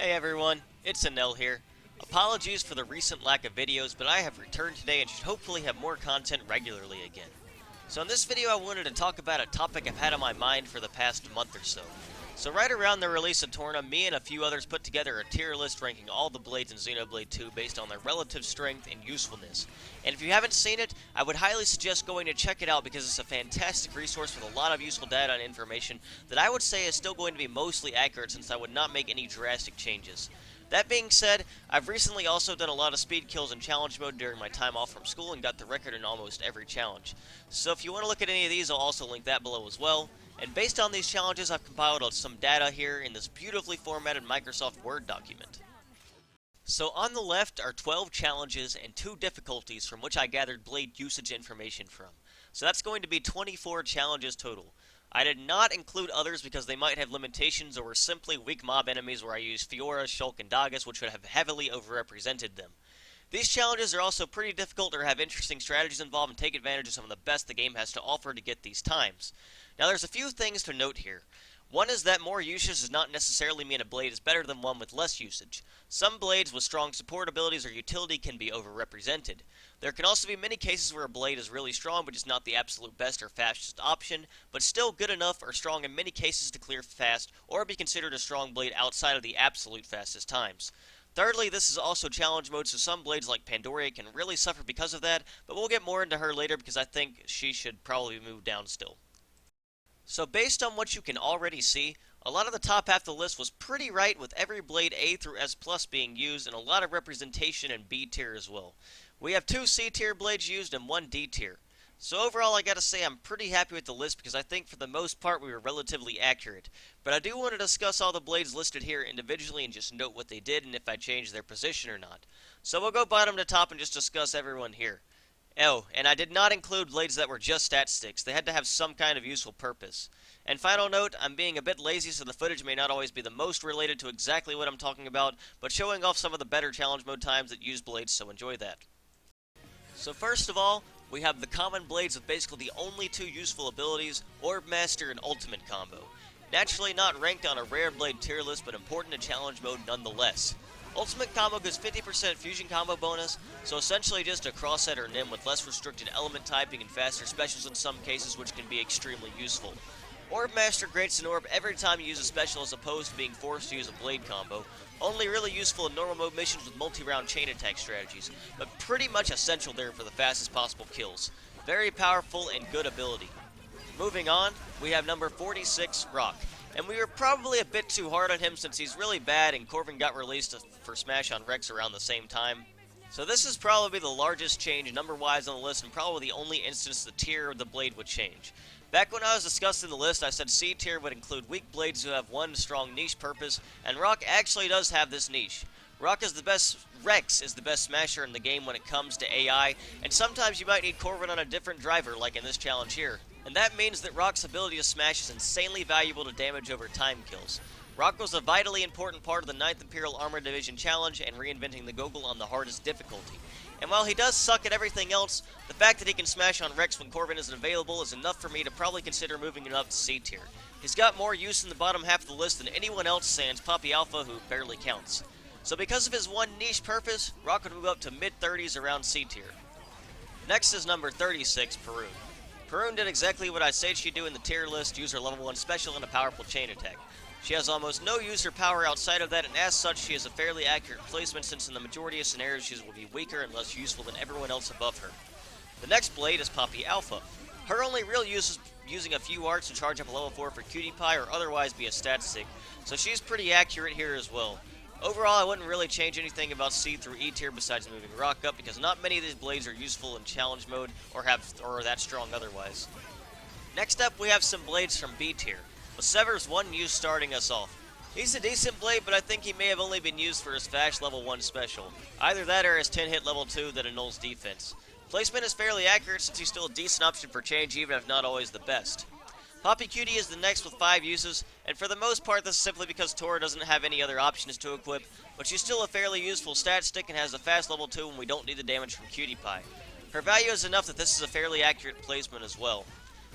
Hey everyone, it's Enel here. Apologies for the recent lack of videos, but I have returned today and should hopefully have more content regularly again. So in this video I wanted to talk about a topic I've had on my mind for the past month or so. So right around the release of Torna, me and a few others put together a tier list ranking all the blades in Xenoblade 2 based on their relative strength and usefulness. And if you haven't seen it, I would highly suggest going to check it out because it's a fantastic resource with a lot of useful data and information that I would say is still going to be mostly accurate since I would not make any drastic changes. That being said, I've recently also done a lot of speed kills in challenge mode during my time off from school and got the record in almost every challenge. So if you want to look at any of these, I'll also link that below as well. And based on these challenges, I've compiled some data here in this beautifully formatted Microsoft Word document. So on the left are 12 challenges and 2 difficulties from which I gathered blade usage information from. So that's going to be 24 challenges total. I did not include others because they might have limitations or were simply weak mob enemies where I used Fiora, Shulk, and Dogus, which would have heavily overrepresented them. These challenges are also pretty difficult or have interesting strategies involved and take advantage of some of the best the game has to offer to get these times. Now there's a few things to note here. One is that more usage does not necessarily mean a blade is better than one with less usage. Some blades with strong support abilities or utility can be overrepresented. There can also be many cases where a blade is really strong but just not the absolute best or fastest option, but still good enough or strong in many cases to clear fast or be considered a strong blade outside of the absolute fastest times. Thirdly, this is also challenge mode, so some blades like Pandoria can really suffer because of that, but we'll get more into her later because I think she should probably move down still. So based on what you can already see, a lot of the top half of the list was pretty right with every blade A through S plus being used and a lot of representation in B tier as well. We have 2 C tier blades used and 1 D tier. So overall I gotta say I'm pretty happy with the list because I think for the most part we were relatively accurate. But I do want to discuss all the blades listed here individually and just note what they did and if I changed their position or not. So we'll go bottom to top and just discuss everyone here. Oh, and I did not include blades that were just stat sticks. They had to have some kind of useful purpose. And final note, I'm being a bit lazy so the footage may not always be the most related to exactly what I'm talking about, but showing off some of the better challenge mode times that use blades, so enjoy that. So first of all, we have the common blades with basically the only 2 useful abilities, Orb Master and Ultimate combo. Naturally not ranked on a rare blade tier list, but important in challenge mode nonetheless. Ultimate combo gives 50% fusion combo bonus, so essentially just a Crossette or Nim with less restricted element typing and faster specials in some cases, which can be extremely useful. Orb Master grants an orb every time you use a special as opposed to being forced to use a blade combo, only really useful in normal mode missions with multi-round chain attack strategies, but pretty much essential there for the fastest possible kills. Very powerful and good ability. Moving on, we have number 46, Rock. And we were probably a bit too hard on him since he's really bad and Corvin got released for Smash on Rex around the same time. So this is probably the largest change number-wise on the list and probably the only instance the tier of the blade would change. Back when I was discussing the list, I said C tier would include weak blades who have one strong niche purpose, and Rock actually does have this niche. Rex is the best smasher in the game when it comes to AI, and sometimes you might need Corvin on a different driver like in this challenge here. And that means that Rock's ability to smash is insanely valuable to damage over time kills. Rock was a vitally important part of the 9th Imperial Armored Division challenge and reinventing the Gogol on the hardest difficulty. And while he does suck at everything else, the fact that he can smash on Rex when Corvin isn't available is enough for me to probably consider moving him up to C tier. He's got more use in the bottom half of the list than anyone else sans Pompey Alpha, who barely counts. So because of his one niche purpose, Rock would move up to mid-30s around C tier. Next is number 36, Perun. Perun did exactly what I said she'd do in the tier list, use her level 1 special and a powerful chain attack. She has almost no user power outside of that, and as such she is a fairly accurate placement since in the majority of scenarios she will be weaker and less useful than everyone else above her. The next blade is Pompey Alpha. Her only real use is using a few arts to charge up a level 4 for Cutie or otherwise be a stat stick, so she's pretty accurate here as well. Overall, I wouldn't really change anything about C through E tier besides moving Rock up because not many of these blades are useful in challenge mode or are that strong otherwise. Next up, we have some blades from B tier, with Sever's one use starting us off. He's a decent blade, but I think he may have only been used for his fast level 1 special. Either that or his 10 hit level 2 that annuls defense. Placement is fairly accurate since he's still a decent option for change even if not always the best. Poppy Cutie is the next with 5 uses, and for the most part this is simply because Tora doesn't have any other options to equip, but she's still a fairly useful stat stick and has a fast level 2 when we don't need the damage from Cutie. Her value is enough that this is a fairly accurate placement as well.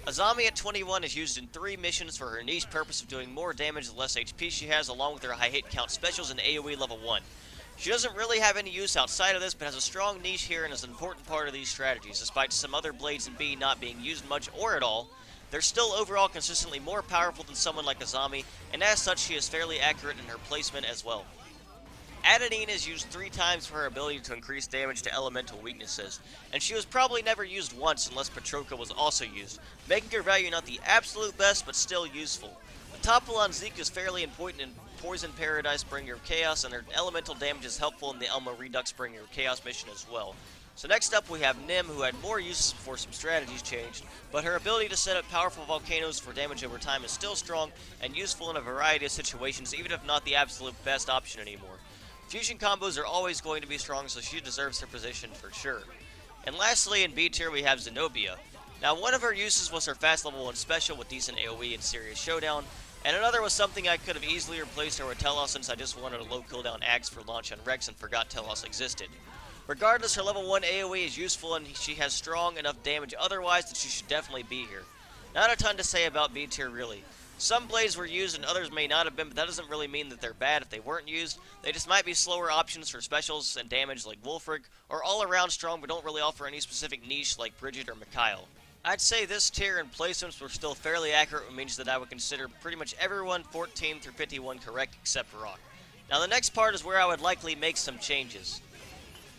Azami at 21 is used in 3 missions for her niche purpose of doing more damage the less HP she has, along with her high hit count specials and AoE level 1. She doesn't really have any use outside of this, but has a strong niche here and is an important part of these strategies. Despite some other blades in B not being used much or at all, they're still overall consistently more powerful than someone like Azami, and as such she is fairly accurate in her placement as well. Adenine is used 3 times for her ability to increase damage to elemental weaknesses, and she was probably never used once unless Patrica was also used, making her value not the absolute best but still useful. The topple on Zeke is fairly important in Poison Paradise Bringer of Chaos, and her elemental damage is helpful in the Elma Redux Bringer of Chaos mission as well. So next up we have Nim, who had more uses before some strategies changed, but her ability to set up powerful volcanoes for damage over time is still strong and useful in a variety of situations, even if not the absolute best option anymore. Fusion combos are always going to be strong, so she deserves her position for sure. And lastly, in B tier we have Zenobia. Now one of her uses was her fast level 1 special with decent AoE and serious showdown, and another was something I could have easily replaced her with Telos, since I just wanted a low cooldown axe for launch on Rex and forgot Telos existed. Regardless, her level 1 AoE is useful and she has strong enough damage otherwise that she should definitely be here. Not a ton to say about B tier really. Some blades were used and others may not have been, but that doesn't really mean that they're bad if they weren't used. They just might be slower options for specials and damage like Wulfric, or all around strong but don't really offer any specific niche like Bridget or Mikhail. I'd say this tier and placements were still fairly accurate, which means that I would consider pretty much everyone 14 through 51 correct except Rock. Now the next part is where I would likely make some changes.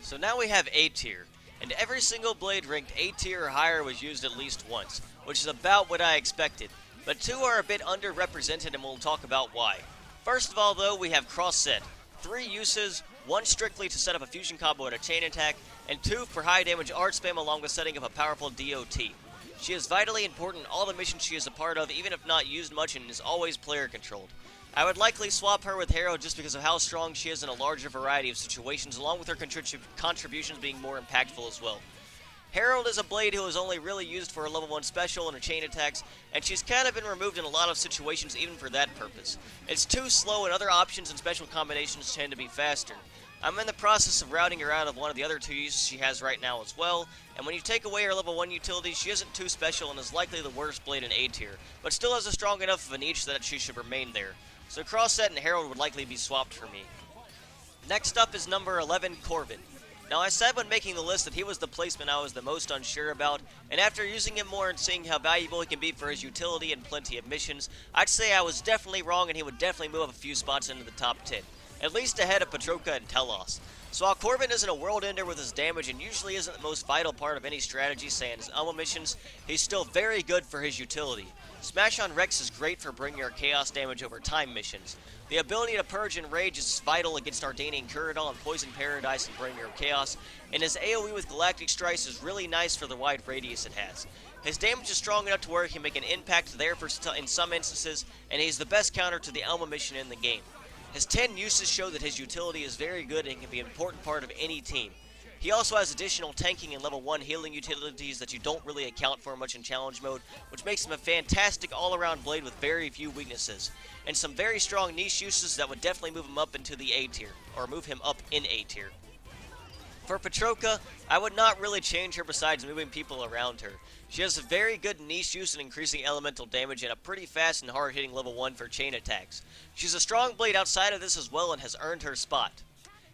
So now we have A tier, and every single blade ranked A tier or higher was used at least once, which is about what I expected. But 2 are a bit underrepresented and we'll talk about why. First of all though, we have Crossette. 3 uses, 1 strictly to set up a fusion combo and a chain attack, and 2 for high damage art spam along with setting up a powerful DOT. She is vitally important in all the missions she is a part of, even if not used much, and is always player controlled. I would likely swap her with Herald just because of how strong she is in a larger variety of situations, along with her contributions being more impactful as well. Herald is a blade who is only really used for her level 1 special and her chain attacks, and she's kind of been removed in a lot of situations even for that purpose. It's too slow and other options and special combinations tend to be faster. I'm in the process of routing her out of one of the other 2 uses she has right now as well, and when you take away her level 1 utility, she isn't too special and is likely the worst blade in A tier, but still has a strong enough of a niche that she should remain there. So Crossette and Herald would likely be swapped for me. Next up is number 11, Corvin. Now I said when making the list that he was the placement I was the most unsure about, and after using him more and seeing how valuable he can be for his utility and plenty of missions, I'd say I was definitely wrong and he would definitely move up a few spots into the top 10. At least ahead of Patrica and Telos. So while Corvin isn't a world ender with his damage and usually isn't the most vital part of any strategy, say in his Elma missions, he's still very good for his utility. Smash on Rex is great for bringing our chaos damage over time missions. The ability to purge and rage is vital against Ardanian Curadal and Poison Paradise and Bringer of Chaos, and his AoE with Galactic Strikes is really nice for the wide radius it has. His damage is strong enough to where he can make an impact there in some instances, and he's the best counter to the Elma mission in the game. His 10 uses show that his utility is very good and can be an important part of any team. He also has additional tanking and level 1 healing utilities that you don't really account for much in challenge mode, which makes him a fantastic all-around blade with very few weaknesses, and some very strong niche uses that would definitely move him up into the A tier, or move him up in A tier. For Patrica, I would not really change her besides moving people around her. She has a very good niche use in increasing elemental damage and a pretty fast and hard-hitting level 1 for chain attacks. She's a strong blade outside of this as well and has earned her spot.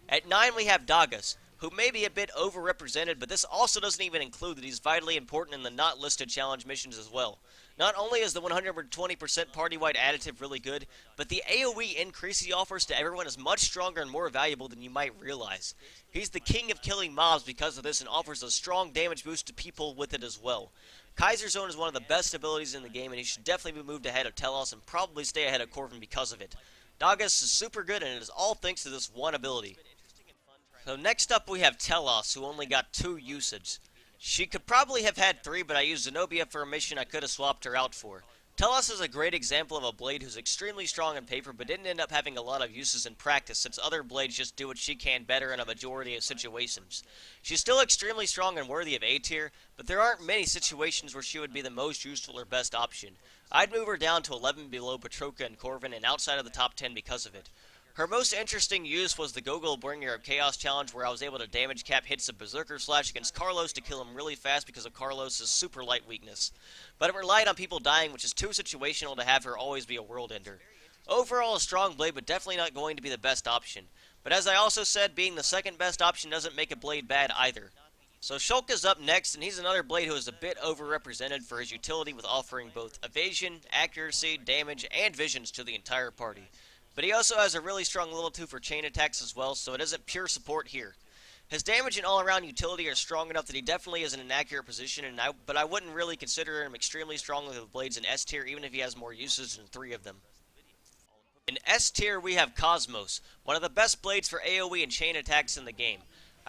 At 9 we have Dogus, who may be a bit overrepresented, but this also doesn't even include that he's vitally important in the not listed challenge missions as well. Not only is the 120% party-wide additive really good, but the AoE increase he offers to everyone is much stronger and more valuable than you might realize. He's the king of killing mobs because of this and offers a strong damage boost to people with it as well. Kaiser Zone is one of the best abilities in the game, and he should definitely be moved ahead of Telos and probably stay ahead of Corvin because of it. Dogus is super good, and it is all thanks to this one ability. So next up we have Telos, who only got 2 usage. She could probably have had 3, but I used Zenobia for a mission I could have swapped her out for. Telos is a great example of a blade who's extremely strong on paper, but didn't end up having a lot of uses in practice, since other blades just do what she can better in a majority of situations. She's still extremely strong and worthy of A tier, but there aren't many situations where she would be the most useful or best option. I'd move her down to 11 below Patrica and Corvin and outside of the top 10 because of it. Her most interesting use was the Gogol Bringer of Chaos challenge, where I was able to damage cap hits of Berserker Slash against Carlos to kill him really fast because of Carlos' super light weakness. But it relied on people dying, which is too situational to have her always be a world ender. Overall a strong blade, but definitely not going to be the best option. But as I also said, being the second best option doesn't make a blade bad either. So Shulk is up next, and he's another blade who is a bit overrepresented for his utility with offering both evasion, accuracy, damage, and visions to the entire party. But he also has a really strong level 2 for chain attacks as well, so it isn't pure support here. His damage and all-around utility are strong enough that he definitely is in an accurate position, but I wouldn't really consider him extremely strong with blades in S tier, even if he has more uses than 3 of them. In S tier, we have Cosmos, one of the best blades for AoE and chain attacks in the game.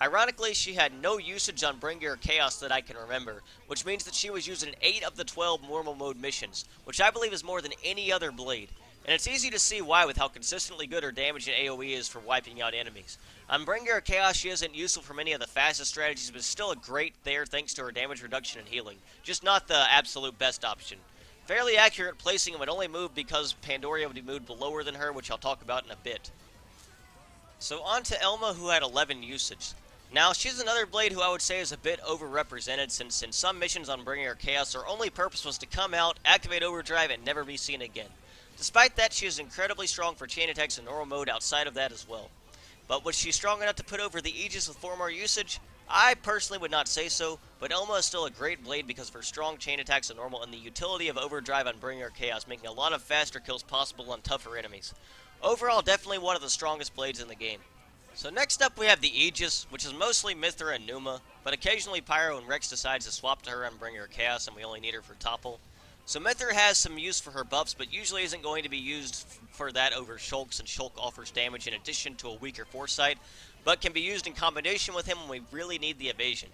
Ironically, she had no usage on Bringer or Chaos that I can remember, which means that she was used in 8 of the 12 normal mode missions, which I believe is more than any other blade. And it's easy to see why with how consistently good her damage in AoE is for wiping out enemies. On Bringer or Chaos, she isn't useful for many of the fastest strategies, but still a great there thanks to her damage reduction and healing. Just not the absolute best option. Fairly accurate placing and would only move because Pandoria would be moved lower than her, which I'll talk about in a bit. So on to Elma, who had 11 usage. Now, she's another blade who I would say is a bit overrepresented, since in some missions on Bringer or Chaos, her only purpose was to come out, activate Overdrive, and never be seen again. Despite that, she is incredibly strong for chain attacks in normal mode outside of that as well. But was she strong enough to put over the Aegis with 4 more usage? I personally would not say so, but Elma is still a great blade because of her strong chain attacks in normal and the utility of Overdrive on Bringer or Chaos, making a lot of faster kills possible on tougher enemies. Overall, definitely one of the strongest blades in the game. So next up we have the Aegis, which is mostly Mithra and Numa, but occasionally Pyro and Rex decides to swap to her on Bringer or Chaos and we only need her for Topple. So Mithra has some use for her buffs, but usually isn't going to be used for that over Shulk, since Shulk offers damage in addition to a weaker foresight, but can be used in combination with him when we really need the evasion.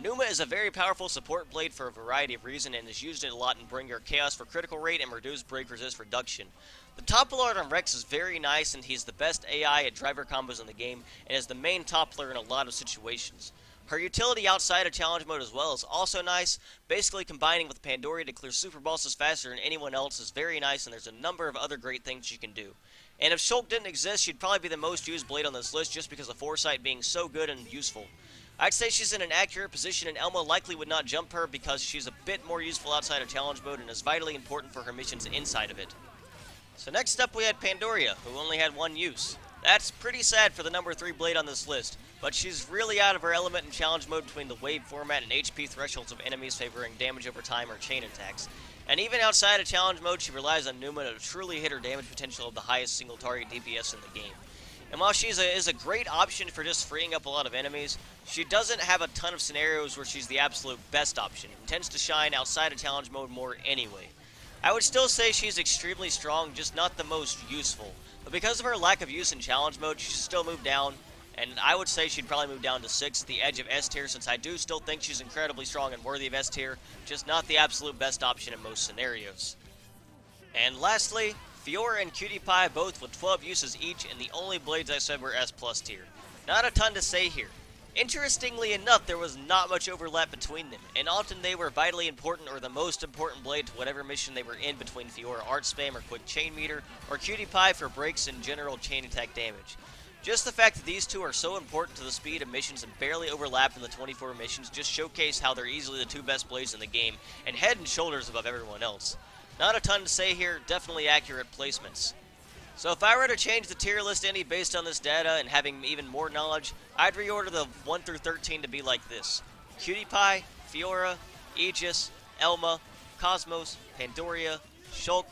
Numa is a very powerful support blade for a variety of reasons and is used a lot in Bringer Chaos for critical rate and reduced break resist reduction. The topple art on Rex is very nice, and he's the best AI at driver combos in the game and is the main toppler in a lot of situations. Her utility outside of challenge mode as well is also nice. Basically combining with Pandoria to clear super bosses faster than anyone else is very nice, and there's a number of other great things she can do. And if Shulk didn't exist, she'd probably be the most used blade on this list just because of foresight being so good and useful. I'd say she's in an accurate position, and Elma likely would not jump her because she's a bit more useful outside of challenge mode and is vitally important for her missions inside of it. So next up we had Pandoria, who only had 1 use. That's pretty sad for the number 3 blade on this list, but she's really out of her element in challenge mode between the wave format and HP thresholds of enemies favoring damage over time or chain attacks. And even outside of challenge mode, she relies on Numa to truly hit her damage potential of the highest single target DPS in the game. And while she is a great option for just freeing up a lot of enemies, she doesn't have a ton of scenarios where she's the absolute best option, and tends to shine outside of challenge mode more anyway. I would still say she's extremely strong, just not the most useful. But because of her lack of use in challenge mode, she should still move down, and I would say she'd probably move down to 6th, the edge of S tier, since I do still think she's incredibly strong and worthy of S tier, just not the absolute best option in most scenarios. And lastly, Fiora and Cutie both with 12 uses each, and the only blades I said were S+ tier. Not a ton to say here. Interestingly enough, there was not much overlap between them, and often they were vitally important or the most important blade to whatever mission they were in between Fiora art spam or quick chain meter, or Cutie for breaks and general chain attack damage. Just the fact that these two are so important to the speed of missions and barely overlap in the 24 missions just showcase how they're easily the 2 best blades in the game, and head and shoulders above everyone else. Not a ton to say here, definitely accurate placements. So if I were to change the tier list any based on this data and having even more knowledge, I'd reorder the 1 through 13 to be like this: Cutie Fiora, Aegis, Elma, Cosmos, Pandoria, Shulk,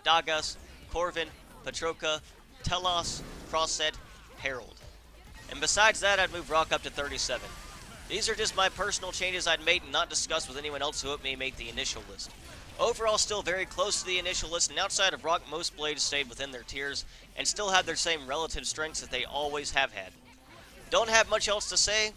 Dogus, Corvin, Patrica, T-elos, Crossette, Herald. And besides that, I'd move Rock up to 37. These are just my personal changes I'd made and not discussed with anyone else who helped me make the initial list. Overall, still very close to the initial list, and outside of Rock, most blades stayed within their tiers and still have their same relative strengths that they always have had. Don't have much else to say,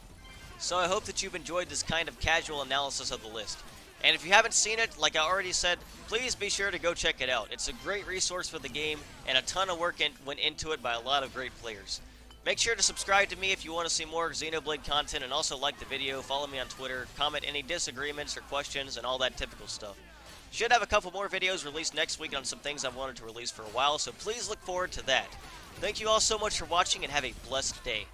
so I hope that you've enjoyed this kind of casual analysis of the list. And if you haven't seen it, like I already said, please be sure to go check it out. It's a great resource for the game, and a ton of work went into it by a lot of great players. Make sure to subscribe to me if you want to see more Xenoblade content, and also like the video, follow me on Twitter, comment any disagreements or questions, and all that typical stuff. Should have a couple more videos released next week on some things I've wanted to release for a while, so please look forward to that. Thank you all so much for watching and have a blessed day.